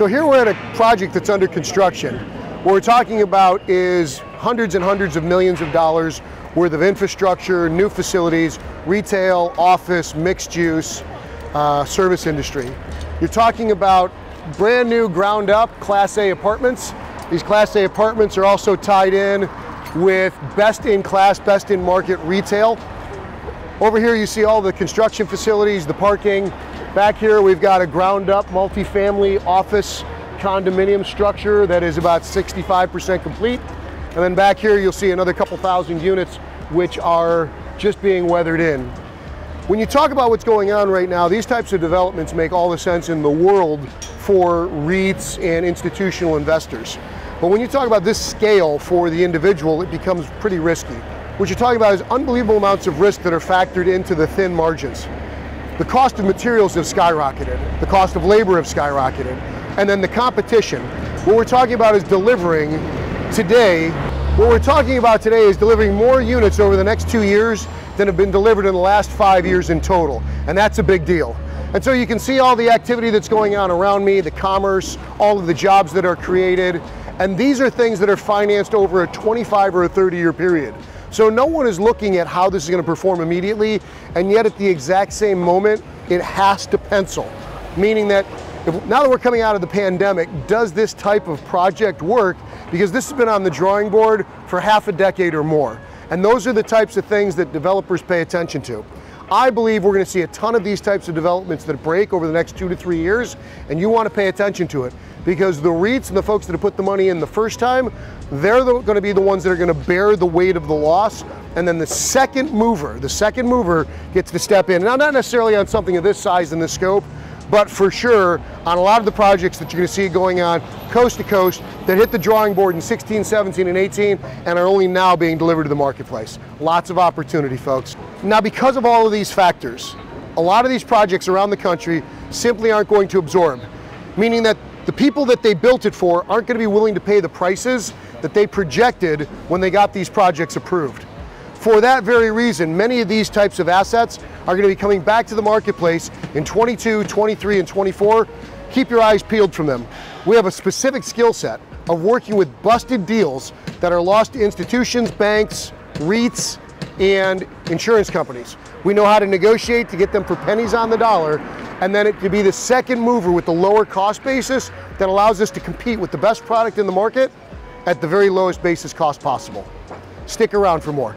So here we're at a project that's under construction. What we're talking about is hundreds and hundreds of millions of dollars worth of infrastructure, new facilities, retail, office, mixed use, service industry. You're talking about brand new ground up Class A apartments. These Class A apartments are also tied in with best in class, best in market retail. Over here you see all the construction facilities, the parking. Back here we've got a ground up multifamily office condominium structure that is about 65% complete. And then back here you'll see another couple thousand units which are just being weathered in. When you talk about what's going on right now, these types of developments make all the sense in the world for REITs and institutional investors. But when you talk about this scale for the individual, it becomes pretty risky. What you're talking about is unbelievable amounts of risk that are factored into the thin margins. The cost of materials have skyrocketed, the cost of labor have skyrocketed, and then the competition. What we're talking about is delivering today, more units over the next 2 years than have been delivered in the last 5 years in total, and that's a big deal. And so you can see all the activity that's going on around me, the commerce, all of the jobs that are created, and these are things that are financed over a 25 or a 30-year period. So no one is looking at how this is going to perform immediately, and yet at the exact same moment, it has to pencil. Meaning that now that we're coming out of the pandemic, does this type of project work? Because this has been on the drawing board for half a decade or more. And those are the types of things that developers pay attention to. I believe we're going to see a ton of these types of developments that break over the next 2 to 3 years, and you want to pay attention to it. Because the REITs and the folks that have put the money in the first time, they're going to be the ones that are going to bear the weight of the loss. And then the second mover gets to step in. Now, not necessarily on something of this size and this scope, but for sure on a lot of the projects that you're going to see going on coast to coast that hit the drawing board in 16, 17, and 18 and are only now being delivered to the marketplace. Lots of opportunity, folks. Now, because of all of these factors, a lot of these projects around the country simply aren't going to absorb, meaning that the people that they built it for aren't going to be willing to pay the prices that they projected when they got these projects approved. For that very reason, many of these types of assets are going to be coming back to the marketplace in 22, 23, and 24. Keep your eyes peeled from them. We have a specific skill set of working with busted deals that are lost to institutions, banks, REITs, and insurance companies. We know how to negotiate to get them for pennies on the dollar, and then it could be the second mover with the lower cost basis that allows us to compete with the best product in the market at the very lowest basis cost possible. Stick around for more.